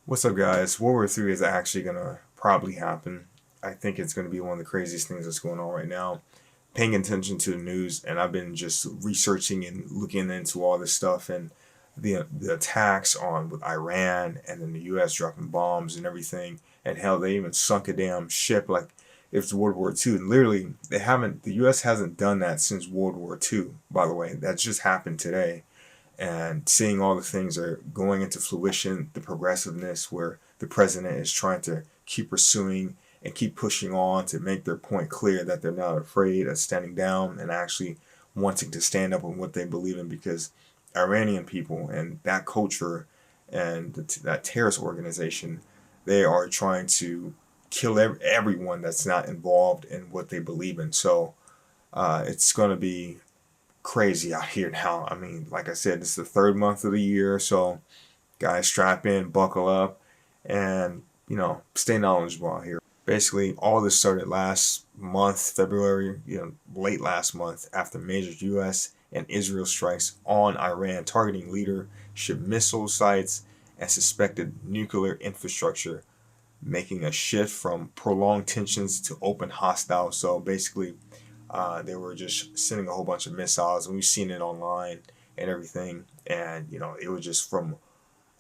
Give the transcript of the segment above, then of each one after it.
What's up, guys? World War III is actually going to probably happen. I think it's going to be one of the craziest things that's going on right now. Paying attention to the news, and I've been just researching and looking into all this stuff and the attacks on with Iran and then the U.S. dropping bombs and everything. And hell, they even sunk a damn ship like it's World War II. And literally, they haven't. The U.S. hasn't done that since World War II. By the way, that just happened today, and seeing all the things are going into fruition, the progressiveness where the president is trying to keep pursuing and keep pushing on to make their point clear that they're not afraid of standing down and actually wanting to stand up on what they believe in, because Iranian people and that culture and that terrorist organization, they are trying to kill everyone that's not involved in what they believe in. So it's going to be crazy out here now. I mean, like I said, this is the third month of the year, so guys, strap in, buckle up, and stay knowledgeable out here. Basically, all this started last month, February, late last month, after major U.S. and Israel strikes on Iran, targeting leadership missile sites and suspected nuclear infrastructure, making a shift from prolonged tensions to open hostile. So basically, they were just sending a whole bunch of missiles, and we've seen it online and everything. And it was just from.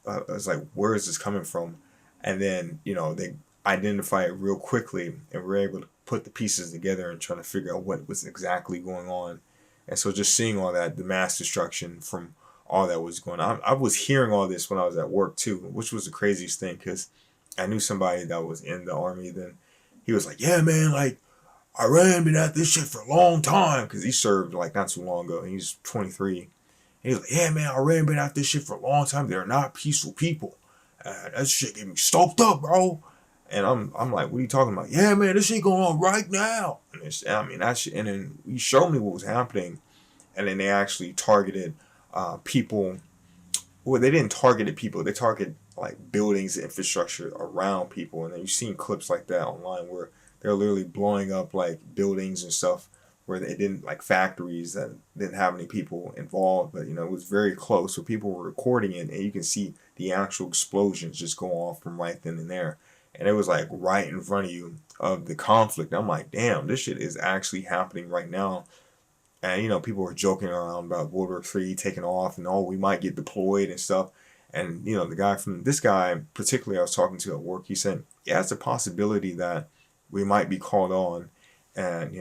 It was like, where is this coming from? And then they identify it real quickly, and we're able to put the pieces together and trying to figure out what was exactly going on. And so just seeing all that, the mass destruction from all that was going on. I was hearing all this when I was at work too, which was the craziest thing, because I knew somebody that was in the army. Then he was like, "Yeah, man, like Iran been at this shit for a long time," because he served like not too long ago. He's 23. And he's like, "Yeah, man, Iran been at this shit for a long time. They're not peaceful people. That shit get me stoked up, bro." And I'm like, "What are you talking about?" "Yeah, man, this shit going on right now." And that shit. And then he showed me what was happening. And then they actually targeted people. Well, they didn't target people. They targeted like buildings and infrastructure around people. And then you've seen clips like that online where they're literally blowing up like buildings and stuff where they didn't, like factories that didn't have any people involved, but it was very close. So people were recording it, and you can see the actual explosions just go off from right then and there. And it was like right in front of you of the conflict. I'm like, damn, this shit is actually happening right now. And people were joking around about World War III taking off, and we might get deployed and stuff. And this guy particularly I was talking to at work, he said, yeah, it's a possibility that we might be called on and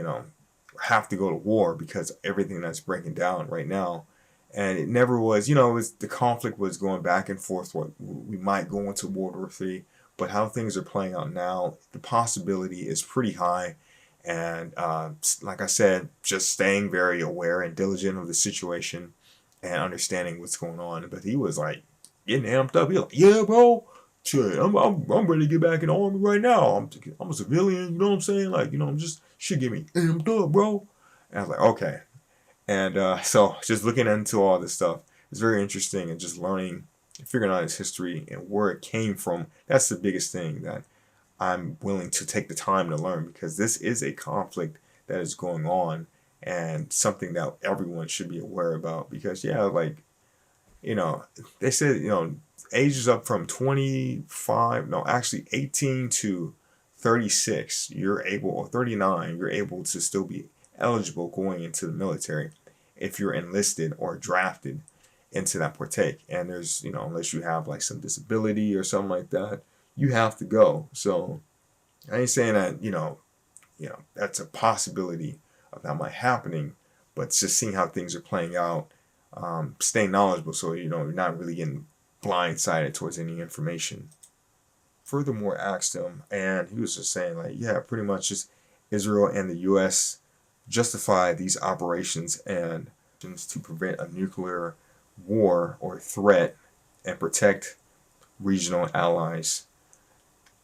have to go to war because of everything that's breaking down right now. And it never was, the conflict was going back and forth. What we might go into World War III, but how things are playing out now, the possibility is pretty high. And like I said, just staying very aware and diligent of the situation and understanding what's going on. But he was like getting amped up. He was like, "Yeah, bro, shit, I'm ready to get back in the army right now. I'm a civilian, you know what I'm saying? Like, I'm just shit get me amped up, bro." And I was like, okay. And so just looking into all this stuff, it's very interesting, and just learning, figuring out its history and where it came from. That's the biggest thing that I'm willing to take the time to learn, because this is a conflict that is going on and something that everyone should be aware about. Because yeah, like they said, ages up from 25, no, actually 18 to 36, you're able, or 39, you're able to still be eligible going into the military if you're enlisted or drafted into that partake. And there's, unless you have like some disability or something like that, you have to go. So I ain't saying that, that's a possibility of that might happening, but just seeing how things are playing out, staying knowledgeable so you're not really getting blindsided towards any information. Furthermore, asked him, and he was just saying like, yeah, pretty much just Israel and the U.S. justify these operations and to prevent a nuclear war or threat and protect regional allies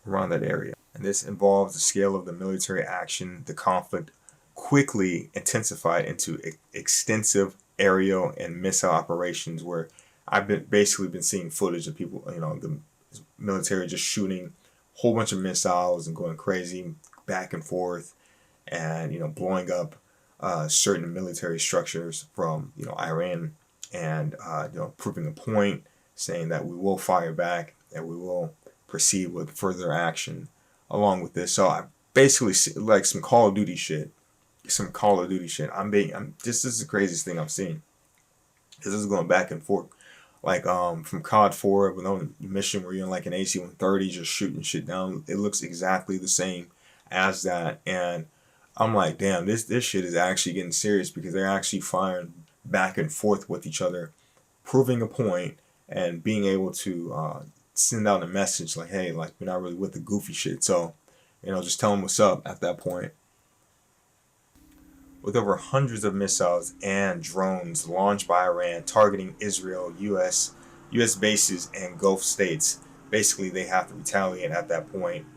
around that area. And this involves the scale of the military action. The conflict quickly intensified into extensive aerial and missile operations, where I've basically been seeing footage of people, the military just shooting a whole bunch of missiles and going crazy back and forth, and blowing up certain military structures from Iran, and proving a point, saying that we will fire back and we will proceed with further action along with this. So I basically like some Call of Duty shit. Some Call of Duty shit. This is the craziest thing I've seen. This is going back and forth. Like from COD 4, with on the mission where you're in like an AC-130 just shooting shit down. It looks exactly the same as that. And I'm like, damn, this shit is actually getting serious, because they're actually firing back and forth with each other, proving a point and being able to send out a message like, hey, like, we're not really with the goofy shit. So, just tell them what's up at that point. With over hundreds of missiles and drones launched by Iran targeting Israel, U.S. bases, and Gulf states, basically they have to retaliate at that point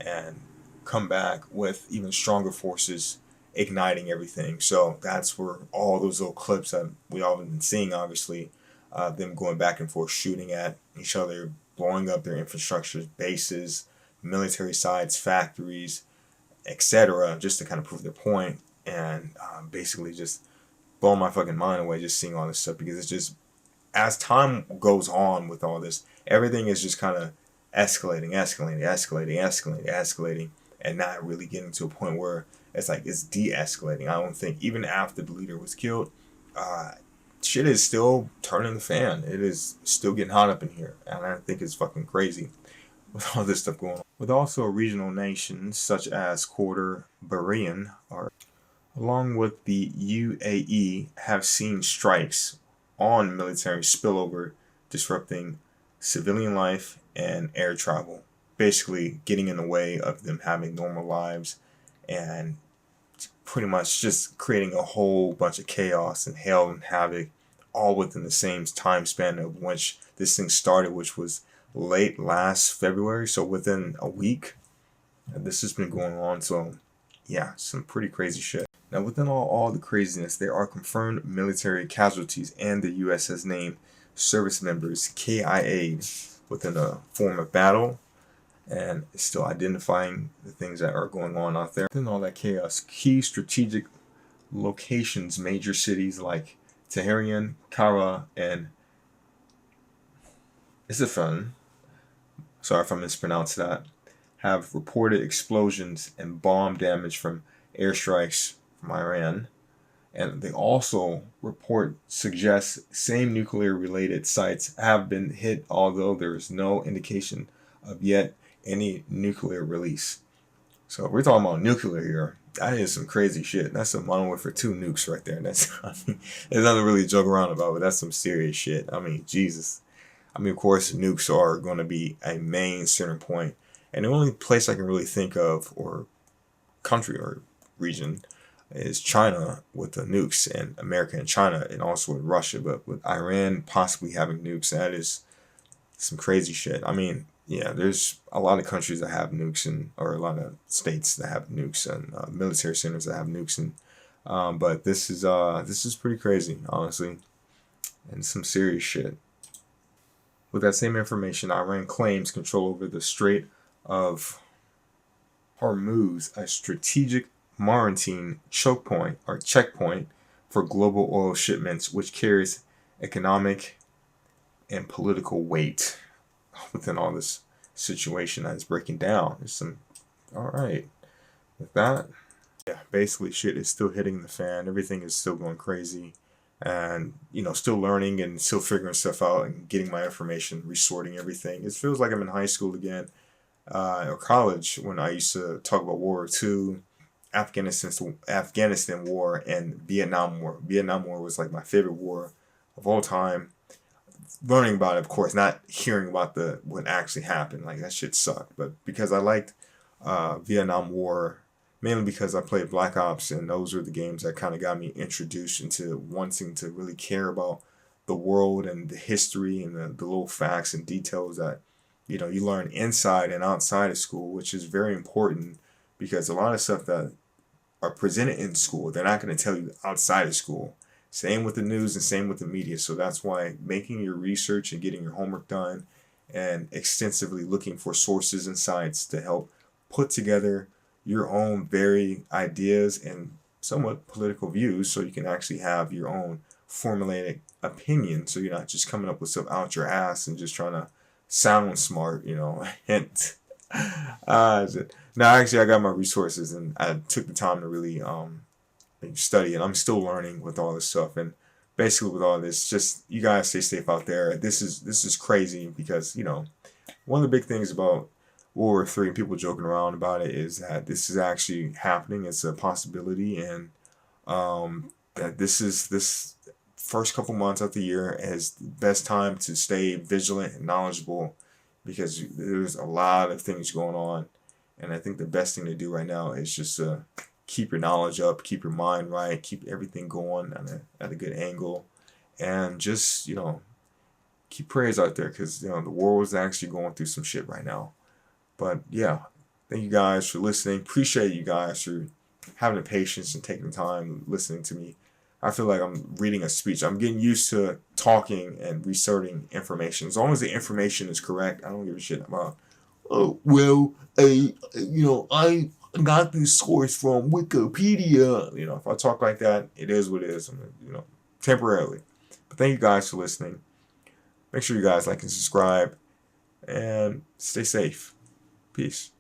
and come back with even stronger forces igniting everything. So that's where all those little clips that we all been seeing, obviously, them going back and forth, shooting at each other, blowing up their infrastructure, bases, military sites, factories, etc., just to kind of prove their point. And basically just blow my fucking mind away just seeing all this stuff, because it's just, as time goes on with all this, everything is just kind of escalating, and not really getting to a point where it's like it's de-escalating. I don't think, even after the leader was killed, shit is still turning the fan. It is still getting hot up in here, and I think it's fucking crazy with all this stuff going on. With also regional nations such as Bahrain, along with the UAE, have seen strikes on military spillover, disrupting civilian life and air travel, basically getting in the way of them having normal lives, and pretty much just creating a whole bunch of chaos and hell and havoc, all within the same time span of which this thing started, which was late last February. So within a week, this has been going on. So yeah, some pretty crazy shit. Now, within all the craziness, there are confirmed military casualties, and the U.S. has named service members KIA within a form of battle, and is still identifying the things that are going on out there. Within all that chaos, key strategic locations, major cities like Tehran, Kara, and Isfahan, sorry if I mispronounced that, have reported explosions and bomb damage from airstrikes from Iran. And they also suggest same nuclear related sites have been hit, although there is no indication of yet any nuclear release. So if we're talking about nuclear here, that is some crazy shit. That's some one for two nukes right there. That's, there's nothing really to joke around about, but that's some serious shit. Jesus. Of course, nukes are going to be a main center point. And the only place I can really think of, or country or region, is China with the nukes, and America and China, and also with Russia. But with Iran possibly having nukes, that is some crazy shit. Yeah, there's a lot of countries that have nukes, or a lot of states that have nukes, and military centers that have nukes, and but this is pretty crazy, honestly, and some serious shit. With that same information, Iran claims control over the Strait of Hormuz, a strategic maritime chokepoint or checkpoint for global oil shipments, which carries economic and political weight within all this situation that is breaking down. There's some, all right, with that, yeah, basically shit is still hitting the fan. Everything is still going crazy, and still learning and still figuring stuff out and getting my information, resorting everything. It feels like I'm in high school again, or college, when I used to talk about World War II, Afghanistan War, and Vietnam War. Vietnam War was like my favorite war of all time. Learning about it, of course, not hearing about what actually happened. Like, that shit sucked. But because I liked Vietnam War, mainly because I played Black Ops, and those were the games that kind of got me introduced into wanting to really care about the world and the history and the little facts and details that you learn inside and outside of school, which is very important, because a lot of stuff that are presented in school, they're not going to tell you outside of school. Same with the news and same with the media. So that's why making your research and getting your homework done, and extensively looking for sources and sites to help put together your own very ideas and somewhat political views, so you can actually have your own formulated opinion, so you're not just coming up with stuff out your ass and just trying to sound smart, and no, actually, I got my resources, and I took the time to really study, and I'm still learning with all this stuff. And basically, with all this, just you guys stay safe out there. This is crazy because one of the big things about World War III and people joking around about it is that this is actually happening. It's a possibility, and that this first couple months of the year is the best time to stay vigilant and knowledgeable because there's a lot of things going on. And I think the best thing to do right now is just keep your knowledge up, keep your mind right, keep everything going at a good angle, and just keep prayers out there because the world is actually going through some shit right now. But yeah, thank you guys for listening. Appreciate you guys for having the patience and taking the time listening to me. I feel like I'm reading a speech. I'm getting used to talking and researching information. As long as the information is correct, I don't give a shit about. Oh well, I got this source from Wikipedia. If I talk like that, it is what it is. Temporarily. But thank you guys for listening. Make sure you guys like and subscribe, and stay safe. Peace.